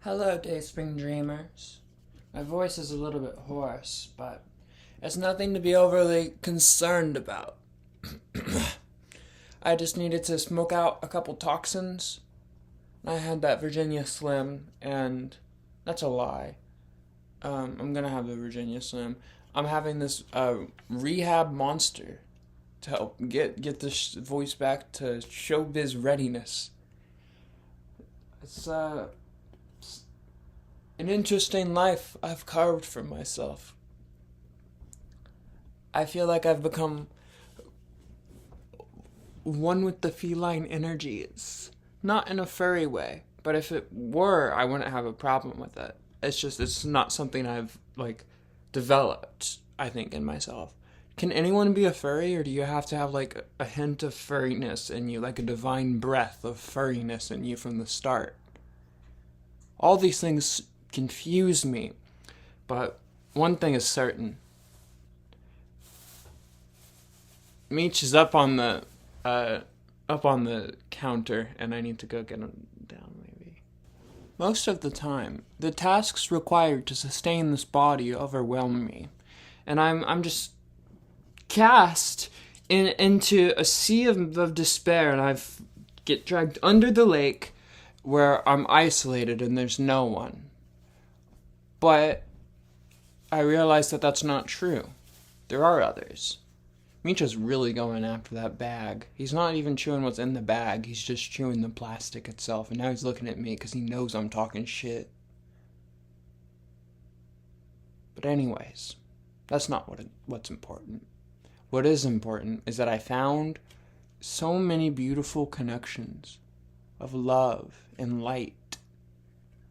Hello, Dayspring dreamers. My voice is a little bit hoarse, but it's nothing to be overly concerned about. I just needed to smoke out a couple toxins. I had that Virginia Slim, and that's a lie. I'm gonna have the Virginia Slim. I'm having this rehab monster to help get this voice back to showbiz readiness. It's an interesting life I've carved for myself. I feel like I've become one with the feline energies. Not in a furry way, but if it were, I wouldn't have a problem with it. It's not something I've, developed, I think, in myself. Can anyone be a furry, or do you have to have, a hint of furriness in you, like a divine breath of furriness in you from the start? All these things confuse me, but one thing is certain. Meech is up on the counter, and I need to go get him down, maybe. Most of the time, the tasks required to sustain this body overwhelm me, and I'm just cast into a sea of despair, and I get dragged under the lake where I'm isolated and there's no one. But I realize that that's not true. There are others. Misha's really going after that bag. He's not even chewing what's in the bag. He's just chewing the plastic itself. And now he's looking at me because he knows I'm talking shit. But anyways, that's not what's important. What is important is that I found so many beautiful connections of love and light.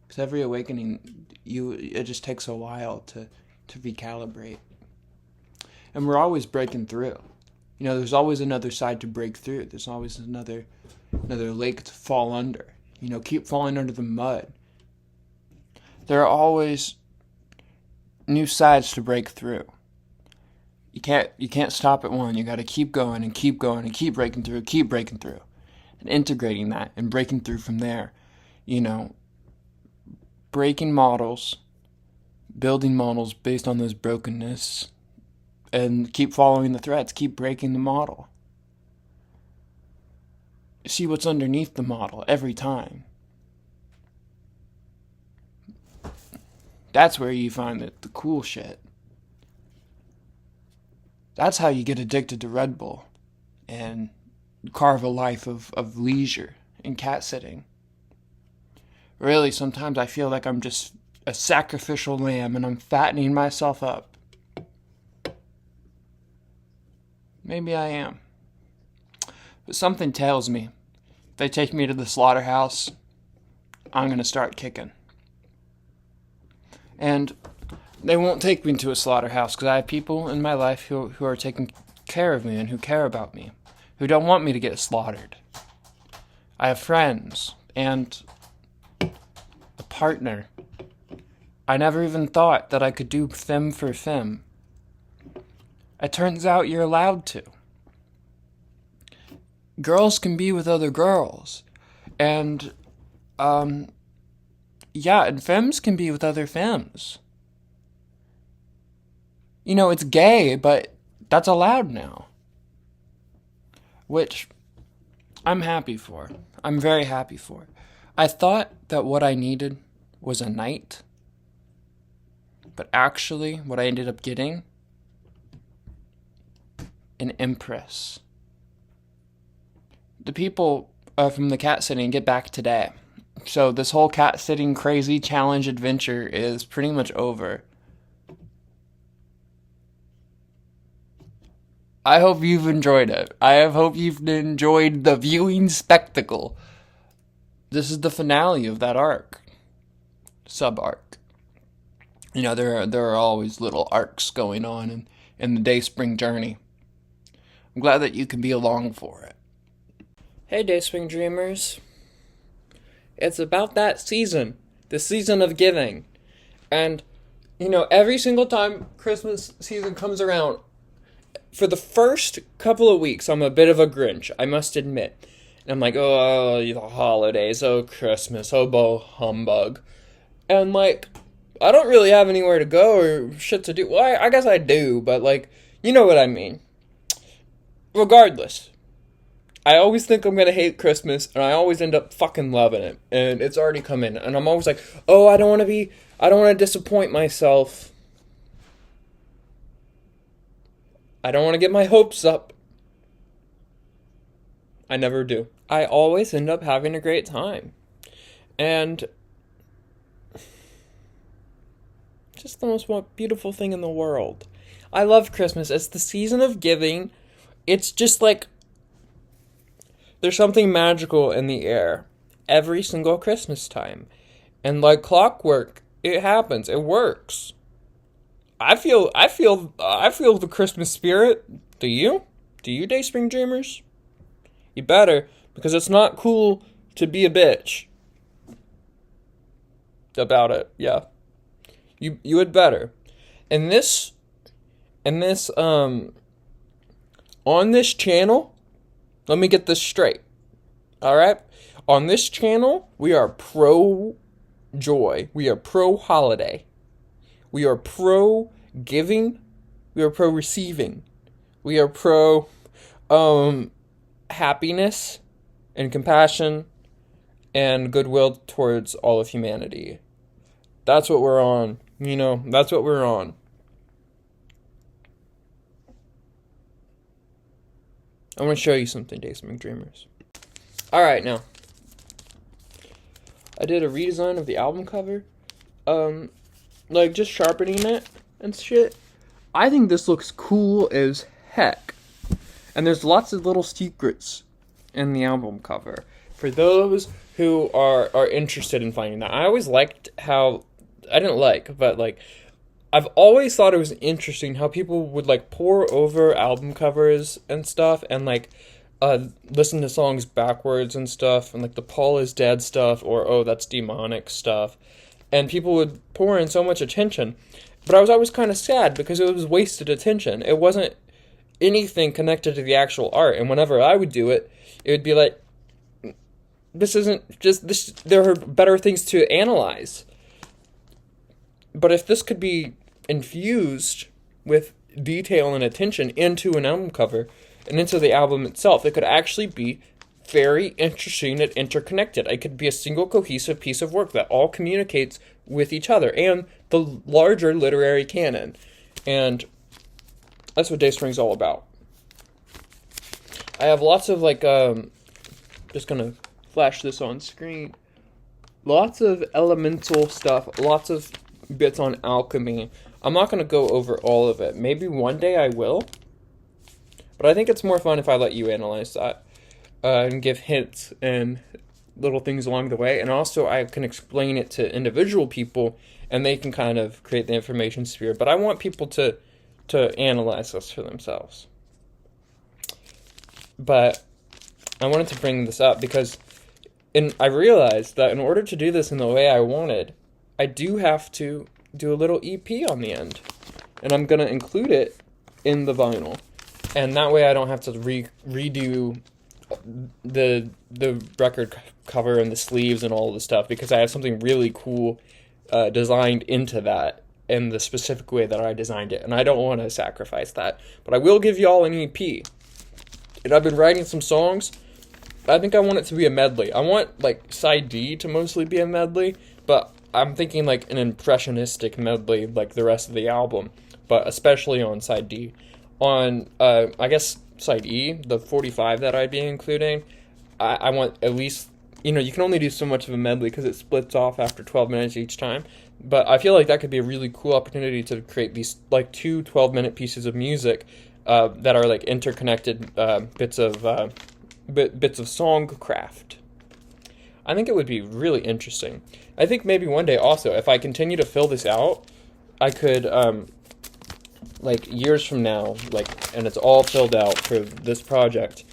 Because every awakening, it just takes a while to recalibrate. And we're always breaking through. You know, there's always another side to break through. There's always another lake to fall under. You know, keep falling under the mud. There are always new sides to break through. You can't stop at one. You got to keep going and keep going and keep breaking through, and integrating that and breaking through from there. You know, breaking models, building models based on those brokenness. And keep following the threads. Keep breaking the model. See what's underneath the model every time. That's where you find the cool shit. That's how you get addicted to Red Bull and carve a life of leisure and cat sitting. Really, sometimes I feel like I'm just a sacrificial lamb and I'm fattening myself up. Maybe I am. But something tells me, if they take me to the slaughterhouse, I'm going to start kicking. And they won't take me to a slaughterhouse because I have people in my life who are taking care of me and who care about me, who don't want me to get slaughtered. I have friends and a partner. I never even thought that I could do femme for femme. It turns out you're allowed to. Girls can be with other girls. And, and femmes can be with other femmes. You know, it's gay, but that's allowed now. Which I'm happy for. I'm very happy for. I thought that what I needed was a knight. But actually, what I ended up getting, an empress. The people from the cat sitting get back today. So this whole cat sitting crazy challenge adventure is pretty much over. I hope you've enjoyed it. I hope you've enjoyed the viewing spectacle. This is the finale of that arc. Sub-arc. You know, there are always little arcs going on in the Dayspring journey. I'm glad that you can be along for it. Hey, Dayspring dreamers. It's about that season. The season of giving. And, you know, every single time Christmas season comes around, for the first couple of weeks, I'm a bit of a Grinch, I must admit. And I'm like, oh, the holidays, oh, Christmas, oh, bo humbug. And, like, I don't really have anywhere to go or shit to do. Well, I guess I do, but, like, you know what I mean. Regardless, I always think I'm gonna hate Christmas, and I always end up fucking loving it. And it's already come in, and I'm always like, oh, I don't want to disappoint myself. I don't want to get my hopes up. I never do. I always end up having a great time. And just the most beautiful thing in the world. I love Christmas. It's the season of giving. It's just like there's something magical in the air every single Christmas time. And like clockwork, it happens. It works. I feel the Christmas spirit. Do you? Do you, Dayspring dreamers? You better, because it's not cool to be a bitch about it. Yeah. You had better. And this on this channel, let me get this straight. All right? On this channel, we are pro joy. We are pro holiday. We are pro giving. We are pro receiving. We are pro happiness and compassion and goodwill towards all of humanity. That's what we're on. You know, that's what we're on. I want to show you something, Dayspring dreamers. Alright, now. I did a redesign of the album cover. Like, just sharpening it and shit. I think this looks cool as heck. And there's lots of little secrets in the album cover. For those who are interested in finding that. I always liked how... I didn't like, but, like... I've always thought it was interesting how people would, like, pore over album covers and stuff. And, like, listen to songs backwards and stuff. And, like, the Paul is dead stuff. Or, oh, that's demonic stuff. And people would pour in so much attention. But I was always kind of sad because it was wasted attention. It wasn't anything connected to the actual art. And whenever I would do it, it would be like, this isn't just this. There are better things to analyze. But if this could be infused with detail and attention into an album cover and into the album itself, it could actually be very interesting and interconnected. It could be a single cohesive piece of work that all communicates with each other and the larger literary canon. And that's what Dayspring's all about. I have lots of, like, just gonna flash this on screen. Lots of elemental stuff, lots of bits on alchemy. I'm not gonna go over all of it. Maybe one day I will. But I think it's more fun if I let you analyze that. And give hints and little things along the way. And also I can explain it to individual people and they can kind of create the information sphere. But I want people to analyze this for themselves. But I wanted to bring this up because I realized that in order to do this in the way I wanted, I do have to do a little EP on the end. And I'm going to include it in the vinyl. And that way I don't have to redo the record cover and the sleeves and all the stuff, because I have something really cool designed into that in the specific way that I designed it, and I don't want to sacrifice that. But I will give y'all an EP. And I've been writing some songs. I think I want it to be a medley. I want, like, side D to mostly be a medley, but I'm thinking, like, an impressionistic medley like the rest of the album, but especially on side D. On, I guess, side E, the 45 that I'd be including, I want at least, you know, you can only do so much of a medley because it splits off after 12 minutes each time, but I feel like that could be a really cool opportunity to create these, like, 2 12-minute pieces of music that are, like, interconnected bits of songcraft. I think it would be really interesting. I think maybe one day also, if I continue to fill this out, I could, like, years from now, like, and it's all filled out for this project,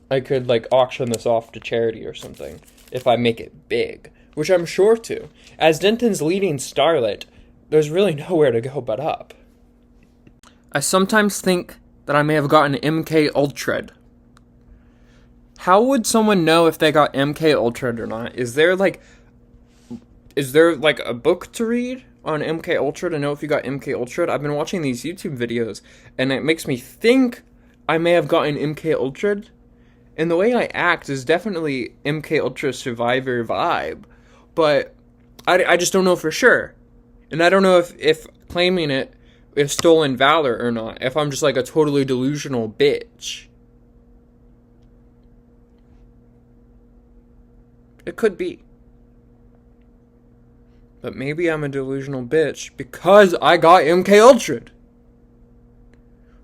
I could, like, auction this off to charity or something, if I make it big, which I'm sure to. As Denton's leading starlet, there's really nowhere to go but up. I sometimes think that I may have gotten MK Ultra. How would someone know if they got MK Ultra or not? Is there, like, is there like a book to read on MK Ultra to know if you got MK Ultra? I've been watching these YouTube videos, and it makes me think I may have gotten MK Ultra. And the way I act is definitely MK Ultra Survivor vibe, but I just don't know for sure. And I don't know if claiming it is stolen valor or not, if I'm just like a totally delusional bitch. It could be. But maybe I'm a delusional bitch because I got MK Ultra.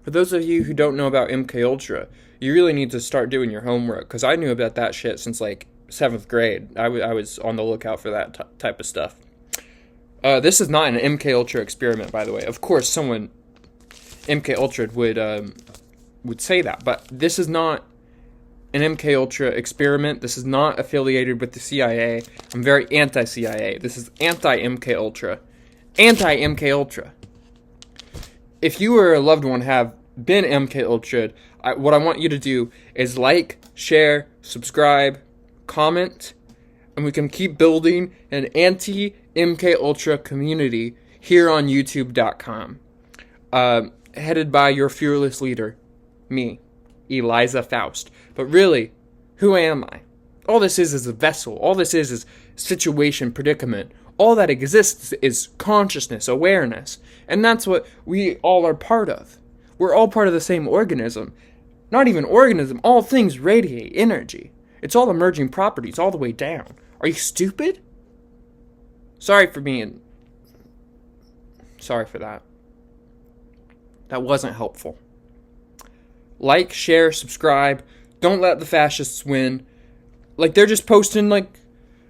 For those of you who don't know about MK Ultra, you really need to start doing your homework, because I knew about that shit since like 7th grade. I was on the lookout for that type of stuff. This is not an MK Ultra experiment, by the way. Of course, someone MK Ultra would say that, but this is not an MK Ultra experiment. This is not affiliated with the CIA. I'm very anti-CIA. This is anti-MK Ultra. Anti-MK Ultra. If you or a loved one have been MK Ultra, what I want you to do is like, share, subscribe, comment, and we can keep building an anti-MK Ultra community here on YouTube.com. Headed by your fearless leader, me, Eliza Faust. But really, who am I? All this is a vessel. All this is situation, predicament. All that exists is consciousness, awareness. And that's what we all are part of. We're all part of the same organism. Not even organism. All things radiate energy. It's all emerging properties all the way down. Are you stupid? Sorry for that. That wasn't helpful. Like, share, subscribe. Don't let the fascists win. Like, they're just posting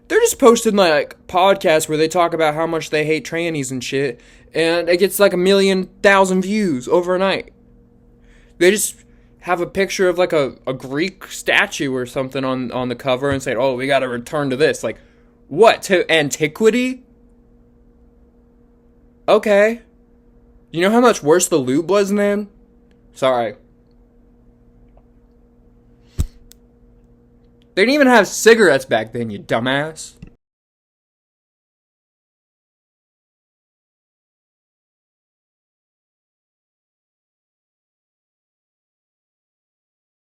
podcasts where they talk about how much they hate trannies and shit, and it gets like 1,000,000 views overnight. They just have a picture of like a Greek statue or something on the cover and say, oh, we gotta return to this. Like, what? To antiquity? Okay. You know how much worse the lube was then? Sorry. They didn't even have cigarettes back then, you dumbass.